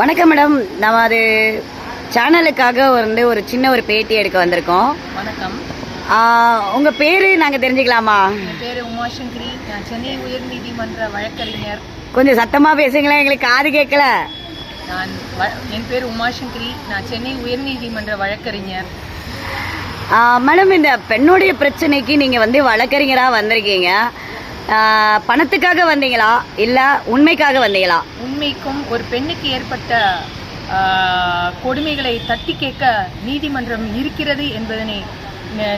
வணக்கம் மேடம். நம்ம அது சேனலுக்காக ஒரு சின்ன ஒரு பேட்டி எடுக்க வந்திருக்கோம். வணக்கம். உங்கள் பேர் நாங்கள் தெரிஞ்சுக்கலாமா? என் பேர் உமாசங்கரி. நான் சென்னை உயர்நீதிமன்ற வழக்கறிஞர். கொஞ்சம் சத்தமாக பேசுங்களேன், எங்களுக்கு காது கேட்கல. என் பேர் உமாசங்கரி. நான் சென்னை உயர்நீதிமன்ற வழக்கறிஞர். மேடம், இந்த பெண்ணுடைய பிரச்சனைக்கு நீங்கள் வழக்கறிஞராக வந்திருக்கீங்க. பணத்துக்காக வந்தீங்களா இல்லை உண்மைக்காக வந்தீங்களா? உண்மைக்கும் ஒரு பெண்ணுக்கு ஏற்பட்ட கொடுமைகளை தட்டி கேட்க நீதிமன்றம் இருக்கிறது என்பதனை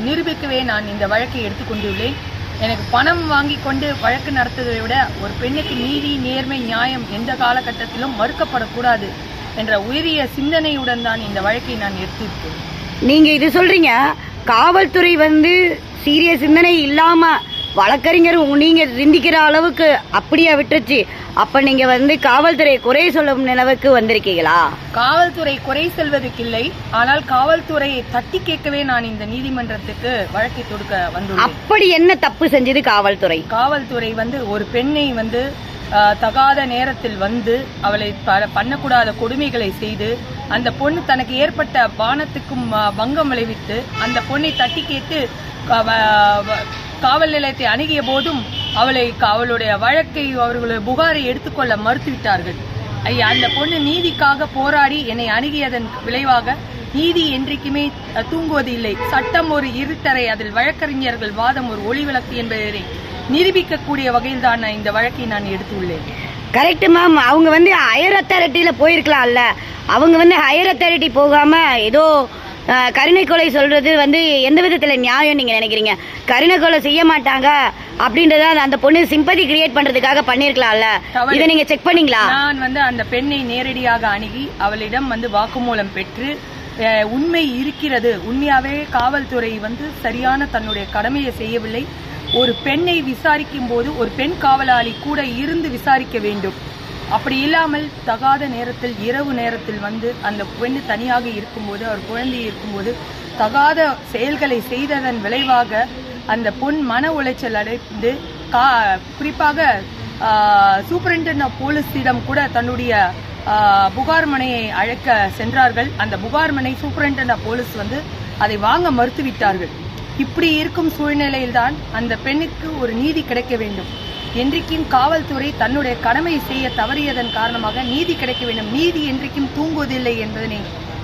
நிரூபிக்கவே நான் இந்த வழக்கை எடுத்துக்கொண்டுள்ளேன். எனக்கு பணம் வாங்கி கொண்டு வழக்கு நடத்துவதை விட ஒரு பெண்ணுக்கு நீதி, நேர்மை, நியாயம் எந்த காலகட்டத்திலும் மறுக்கப்படக்கூடாது என்ற உயரிய சிந்தனையுடன் தான் இந்த வழக்கை நான் எடுத்திருக்கேன். நீங்கள் இது சொல்கிறீங்க, காவல்துறை சீரிய சிந்தனை இல்லாமல் வழக்கறிஞர் நீங்கள் சிந்திக்கிற அளவுக்கு அப்படியே விட்டுருச்சு. அப்போ நீங்கள் காவல்துறையை குறை சொல்லும் நிலவுக்கு வந்திருக்கீங்களா? காவல்துறை குறை செல்வதற்கில்லை, ஆனால் காவல்துறையை தட்டி கேட்கவே நான் இந்த நீதிமன்றத்துக்கு வழக்கை தொடுக்க வந்துள்ளேன். அப்படி என்ன தப்பு செஞ்சது காவல்துறை? காவல்துறை ஒரு பெண்ணை தகாத நேரத்தில் அவளை பண்ணக்கூடாத கொடுமைகளை செய்து அந்த பொண்ணு தனக்கு ஏற்பட்ட பானத்துக்கும் பங்கம் விளைவித்து அந்த பொண்ணை தட்டி கேட்டு காவல் நிலையத்தை அணுகிய போதும் அவளுடைய வழக்கை அவர்களுடைய புகாரை எடுத்துக்கொள்ள மறுத்துவிட்டார்கள். அந்த பொண்ணு நீதிக்காக போராடி என்னை அணுகியதன் விளைவாக நீதி என்றைக்குமே தூங்குவது இல்லை. சட்டம் ஒரு இருட்டறை, அதில் வழக்கறிஞர்கள் வாதம் ஒரு ஒளிவிளக்கு என்பதை நிரூபிக்கக்கூடிய வகையில் தான் இந்த வழக்கை நான் எடுத்துள்ளேன். Correct ma'am. அவங்க ஹையர் அத்தாரிட்டியில போயிருக்கலாம்ல. அவங்க ஹையர் அத்தாரிட்டி போகாம ஏதோ கருணை கொலை சொல்றது எந்த விதத்துல நியாயம் நீங்க நினைக்கிறீங்க? கருணை கொலை செய்ய மாட்டாங்க அப்படின்றத அந்த பொண்ணு சிம்பதி கிரியேட் பண்றதுக்காக பண்ணிருக்கலாம்ல. இதை நீங்க செக் பண்ணீங்களா? நான் அந்த பெண்ணை நேரடியாக அணுகி அவளிடம் வாக்குமூலம் பெற்று உண்மை இருக்கிறது, உண்மையாவே காவல்துறை சரியான தன்னுடைய கடமையை செய்யவில்லை. ஒரு பெண்ணை விசாரிக்கும் போது ஒரு பெண் காவலாளி கூட இருந்து விசாரிக்க வேண்டும். அப்படி இல்லாமல் தகாத நேரத்தில் இரவு நேரத்தில் அந்த பெண்ணு தனியாக இருக்கும்போது, அவர் குழந்தை இருக்கும்போது தகாத செயல்களை செய்ததன் விளைவாக அந்த பொன் மன உளைச்சல் அடைந்து குறிப்பாக சூப்பரிண்டென்டென்ட் ஆஃப் போலீஸிடம் கூட தன்னுடைய புகார் மனையை அழைக்க சென்றார்கள். அந்த புகார் மனை சூப்பரிண்டென்டென்ட் ஆஃப் போலீஸ் அதை வாங்க மறுத்துவிட்டார்கள். இப்படி இருக்கும் சூழ்நிலையில்தான் அந்த பெண்ணுக்கு ஒரு நீதி கிடைக்க வேண்டும். என்றைக்கும் காவல்துறை தன்னுடைய கடமையை செய்ய தவறியதன் காரணமாக நீதி கிடைக்க வேண்டும். நீதி என்றைக்கும் தூங்குவதில்லை என்பதனை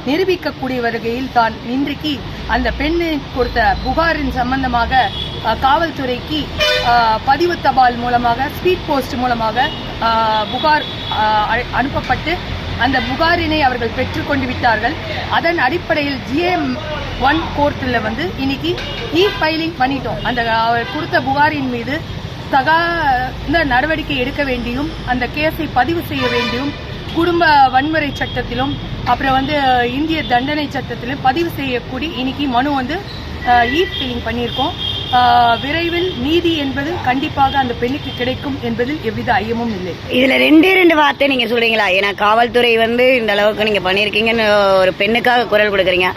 நிரூபிக்கக்கூடிய வகையில் தான் இன்றைக்கு அந்த பெண்ணை கொடுத்த புகாரின் சம்பந்தமாக காவல்துறைக்கு பதிவு தபால் மூலமாக, ஸ்பீட் போஸ்ட் மூலமாக புகார் அனுப்பப்பட்டு அந்த புகாரினை அவர்கள் பெற்றுக்கொண்டு விட்டார்கள். அதன் அடிப்படையில் GM1 கோர்ட்டில் இன்னைக்கு ஃபைலிங் பண்ணிட்டோம். அந்த அவர் கொடுத்த புகாரின் மீது தகாத நடவடிக்கை எடுக்க வேண்டியும் அந்த கேஸை பதிவு செய்ய வேண்டியும் குடும்ப வன்முறை சட்டத்திலும் அப்புறம் இந்திய தண்டனை சட்டத்திலும் பதிவு செய்யக்கூடிய இன்னைக்கு மனு ஃபைலிங் பண்ணியிருக்கோம். விரைவில் நீதி என்பது கண்டிப்பாக அந்த பெண்ணுக்கு கிடைக்கும் என்பதில் எவ்வித ஐயமும் இல்லை. இதுல ரெண்டு வார்த்தை நீங்க சொல்றீங்களா? ஏன்னா காவல்துறை இந்த அளவுக்கு நீங்க பண்ணிருக்கீங்கன்னு ஒரு பெண்ணுக்காக குரல் கொடுக்குறீங்க.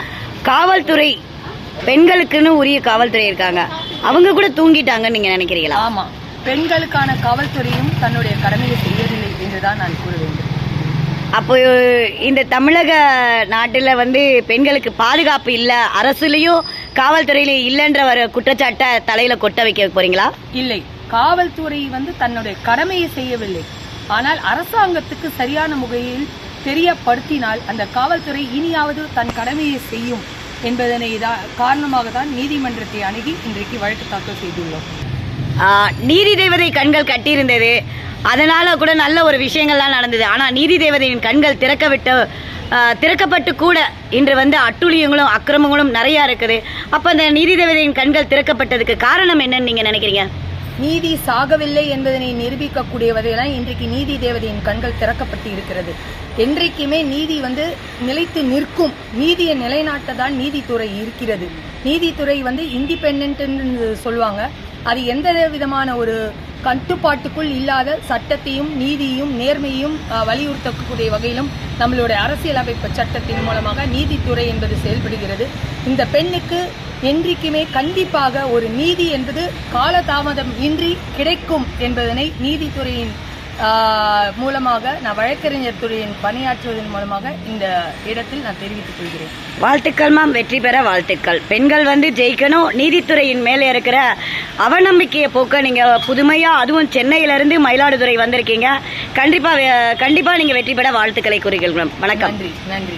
காவல்துறை பெண்களுக்குன்னு உரிய காவல்துறை இருக்காங்க, அவங்க கூட தூங்கிட்டாங்கன்னு நீங்க நினைக்கிறீங்களா? ஆமா, பெண்களுக்கான காவல்துறையும் தன்னுடைய கடமையை செய்யவில்லை என்றுதான் நான் கூற வேண்டும். அப்போ இந்த தமிழக நாட்டில் பெண்களுக்கு பாதுகாப்பு இல்லை, அரசுலையும் காவல்துறையிலையும் இல்லைன்ற ஒரு குற்றச்சாட்டை தலையில கொட்ட வைக்க போறீங்களா? இல்லை, காவல்துறை தன்னுடைய கடமையை செய்யவில்லை. ஆனால் அரசாங்கத்துக்கு சரியான முறையில் தெரியப்படுத்தினால் அந்த காவல்துறை இனியாவது தன் கடமையை செய்யும் என்பதனை காரணமாக தான் நீதிமன்றத்தை அணுகி இன்றைக்கு வழக்கு தாக்கல் செய்துள்ளோம். நீதி தேவதை கண்கள் கட்டியிருந்தது, அதனால கூட நல்ல ஒரு விஷயங்கள்லாம் நடந்தது. ஆனால் நீதி தேவதையின் கண்கள் திறக்கப்பட்டு கூட இன்று அட்டுழியங்களும் அக்கிரமங்களும் நிறையா இருக்குது. அப்போ அந்த நீதி தேவதையின் கண்கள் திறக்கப்பட்டதுக்கு காரணம் என்னன்னு நீங்கள் நினைக்கிறீங்க? நீதி சாகவில்லை என்பதனை நிரூபிக்கக்கூடிய வகையில்தான் இன்றைக்கு நீதி தேவதையின் கண்கள் திறக்கப்பட்டு இருக்கிறது. என்றைக்குமே நீதி நிலைத்து நிற்கும். நீதியை நிலைநாட்ட தான் நீதித்துறை இருக்கிறது. நீதித்துறை இண்டிபெண்டன்ட்னு சொல்லுவாங்க. அது எந்த விதமான ஒரு கட்டுப்பாட்டுக்குள் இல்லாத சட்டத்தையும் நீதியையும் நேர்மையும் வலியுறுத்தக்கூடிய வகையிலும் நம்மளுடைய அரசியலமைப்பு சட்டத்தின் மூலமாக நீதித்துறை என்பது செயல்படுகிறது. இந்த பெண்ணுக்கு என்றைக்குமே கண்டிப்பாக ஒரு நீதி என்பது காலதாமதம் இன்றி கிடைக்கும் என்பதனை நீதித்துறையின் மூலமாக நான் வழக்கறிஞர் துறையின் பணியாற்றுவதன் மூலமாக இந்த இடத்தில் நான் தெரிவித்துக் கொள்கிறேன். வாழ்த்துக்கள் மேம், வெற்றி பெற வாழ்த்துக்கள். பெண்கள் வந்து ஜெயிக்கணும். நீதித்துறையின் மேலே இருக்கிற அவநம்பிக்கையை போக்க நீங்க புதுமையா, அதுவும் சென்னையில இருந்து மயிலாடுதுறை வந்திருக்கீங்க. கண்டிப்பா நீங்க வெற்றி பெற வாழ்த்துக்களை கூறுகிறேன் மேம். வணக்கம். நன்றி.